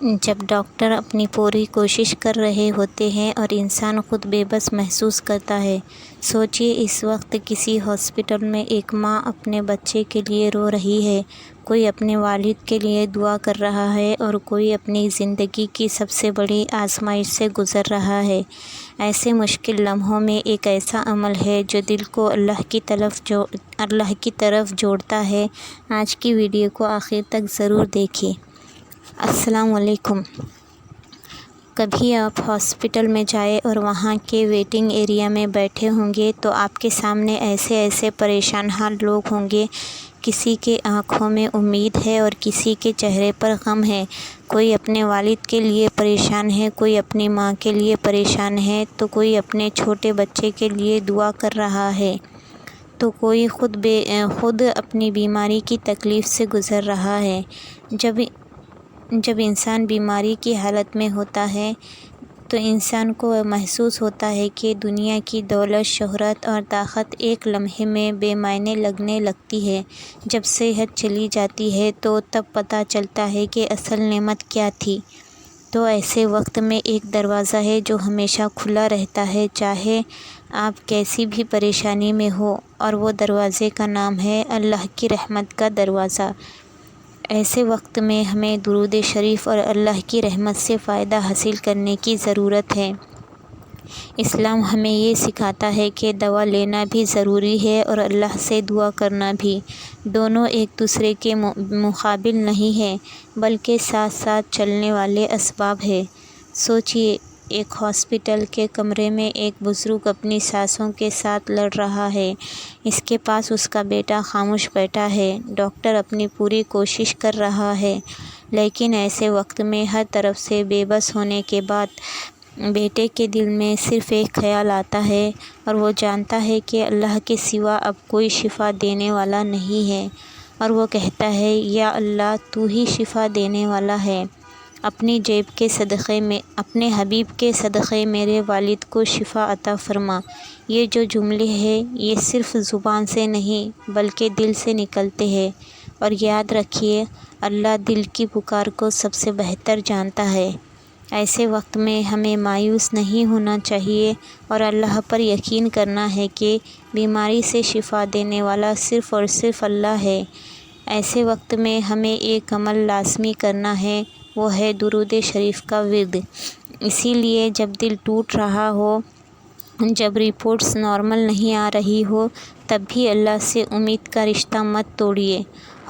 جب ڈاکٹر اپنی پوری کوشش کر رہے ہوتے ہیں اور انسان خود بے بس محسوس کرتا ہے۔ سوچئے اس وقت کسی ہاسپٹل میں ایک ماں اپنے بچے کے لیے رو رہی ہے، کوئی اپنے والد کے لیے دعا کر رہا ہے اور کوئی اپنی زندگی کی سب سے بڑی آزمائش سے گزر رہا ہے۔ ایسے مشکل لمحوں میں ایک ایسا عمل ہے جو دل کو اللہ کی طرف جوڑتا ہے۔ آج کی ویڈیو کو آخر تک ضرور دیکھیں۔ السلام علیکم۔ کبھی آپ ہاسپٹل میں جائیں اور وہاں کے ویٹنگ ایریا میں بیٹھے ہوں گے تو آپ کے سامنے ایسے پریشان حال لوگ ہوں گے۔ کسی کے آنکھوں میں امید ہے اور کسی کے چہرے پر غم ہے۔ کوئی اپنے والد کے لیے پریشان ہے، کوئی اپنی ماں کے لیے پریشان ہے، تو کوئی اپنے چھوٹے بچے کے لیے دعا کر رہا ہے، تو کوئی خود اپنی بیماری کی تکلیف سے گزر رہا ہے۔ جب انسان بیماری کی حالت میں ہوتا ہے تو انسان کو محسوس ہوتا ہے کہ دنیا کی دولت، شہرت اور طاقت ایک لمحے میں بے معنی لگنے لگتی ہے۔ جب صحت چلی جاتی ہے تو تب پتہ چلتا ہے کہ اصل نعمت کیا تھی۔ تو ایسے وقت میں ایک دروازہ ہے جو ہمیشہ کھلا رہتا ہے، چاہے آپ کیسی بھی پریشانی میں ہو، اور وہ دروازے کا نام ہے اللہ کی رحمت کا دروازہ۔ ایسے وقت میں ہمیں درود شریف اور اللہ کی رحمت سے فائدہ حاصل کرنے کی ضرورت ہے۔ اسلام ہمیں یہ سکھاتا ہے کہ دوا لینا بھی ضروری ہے اور اللہ سے دعا کرنا بھی۔ دونوں ایک دوسرے کے مقابل نہیں ہیں، بلکہ ساتھ ساتھ چلنے والے اسباب ہیں۔ سوچئے ایک ہاسپٹل کے کمرے میں ایک بزرگ اپنی سانسوں کے ساتھ لڑ رہا ہے۔ اس کے پاس اس کا بیٹا خاموش بیٹھا ہے۔ ڈاکٹر اپنی پوری کوشش کر رہا ہے، لیکن ایسے وقت میں ہر طرف سے بے بس ہونے کے بعد بیٹے کے دل میں صرف ایک خیال آتا ہے، اور وہ جانتا ہے کہ اللہ کے سوا اب کوئی شفا دینے والا نہیں ہے، اور وہ کہتا ہے یا اللہ تو ہی شفا دینے والا ہے۔ اپنی جیب کے صدقے میں، اپنے حبیب کے صدقے میرے والد کو شفا عطا فرما۔ یہ جو جملے ہیں یہ صرف زبان سے نہیں بلکہ دل سے نکلتے ہیں، اور یاد رکھیے اللہ دل کی پکار کو سب سے بہتر جانتا ہے۔ ایسے وقت میں ہمیں مایوس نہیں ہونا چاہیے اور اللہ پر یقین کرنا ہے کہ بیماری سے شفا دینے والا صرف اور صرف اللہ ہے۔ ایسے وقت میں ہمیں ایک عمل لازمی کرنا ہے، وہ ہے درود شریف کا ورد۔ اسی لیے جب دل ٹوٹ رہا ہو، جب رپورٹس نارمل نہیں آ رہی ہو، تب بھی اللہ سے امید کا رشتہ مت توڑیے۔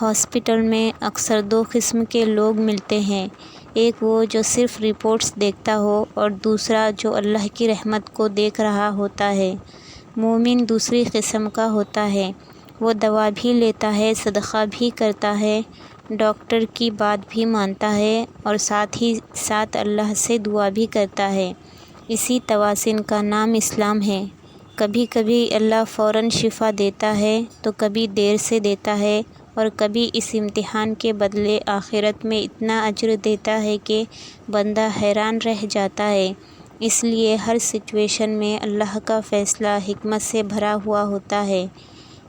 ہاسپٹل میں اکثر دو قسم کے لوگ ملتے ہیں، ایک وہ جو صرف رپورٹس دیکھتا ہو اور دوسرا جو اللہ کی رحمت کو دیکھ رہا ہوتا ہے۔ مومن دوسری قسم کا ہوتا ہے، وہ دوا بھی لیتا ہے، صدقہ بھی کرتا ہے، ڈاکٹر کی بات بھی مانتا ہے اور ساتھ ہی ساتھ اللہ سے دعا بھی کرتا ہے۔ اسی توازن کا نام اسلام ہے۔ کبھی کبھی اللہ فوراً شفا دیتا ہے تو کبھی دیر سے دیتا ہے، اور کبھی اس امتحان کے بدلے آخرت میں اتنا اجر دیتا ہے کہ بندہ حیران رہ جاتا ہے۔ اس لیے ہر سچویشن میں اللہ کا فیصلہ حکمت سے بھرا ہوا ہوتا ہے۔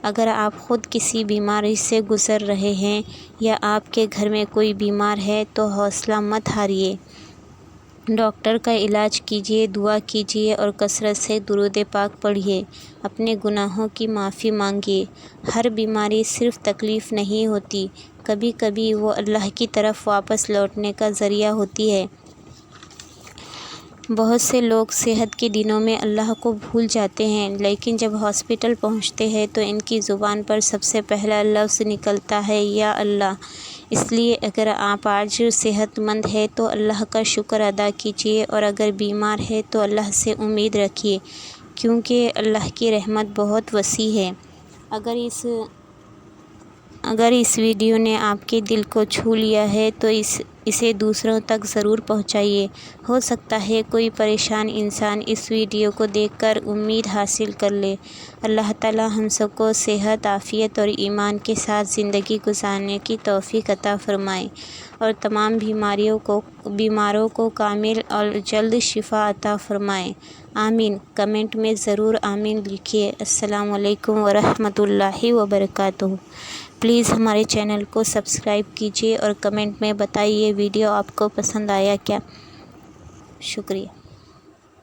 اگر آپ خود کسی بیماری سے گزر رہے ہیں یا آپ کے گھر میں کوئی بیمار ہے تو حوصلہ مت ہاریے۔ ڈاکٹر کا علاج کیجیے، دعا کیجیے اور کثرت سے درود پاک پڑھیے۔ اپنے گناہوں کی معافی مانگیے۔ ہر بیماری صرف تکلیف نہیں ہوتی، کبھی کبھی وہ اللہ کی طرف واپس لوٹنے کا ذریعہ ہوتی ہے۔ بہت سے لوگ صحت کے دنوں میں اللہ کو بھول جاتے ہیں، لیکن جب ہاسپٹل پہنچتے ہیں تو ان کی زبان پر سب سے پہلا لفظ نکلتا ہے یا اللہ۔ اس لیے اگر آپ آج صحت مند ہیں تو اللہ کا شکر ادا کیجیے، اور اگر بیمار ہیں تو اللہ سے امید رکھیے، کیونکہ اللہ کی رحمت بہت وسیع ہے۔ اگر اس ویڈیو نے آپ کے دل کو چھو لیا ہے تو اسے دوسروں تک ضرور پہنچائیے۔ ہو سکتا ہے کوئی پریشان انسان اس ویڈیو کو دیکھ کر امید حاصل کر لے۔ اللہ تعالی ہم سب کو صحت، عافیت اور ایمان کے ساتھ زندگی گزارنے کی توفیق عطا فرمائے، اور تمام بیماروں کو کامل اور جلد شفا عطا فرمائے۔ آمین۔ کمنٹ میں ضرور آمین لکھیے۔ السلام علیکم ورحمۃ اللہ وبرکاتہ۔ پلیز ہمارے چینل کو سبسکرائب کیجیے اور کمنٹ میں بتائیے ویڈیو آپ کو پسند آیا کیا. شکریہ.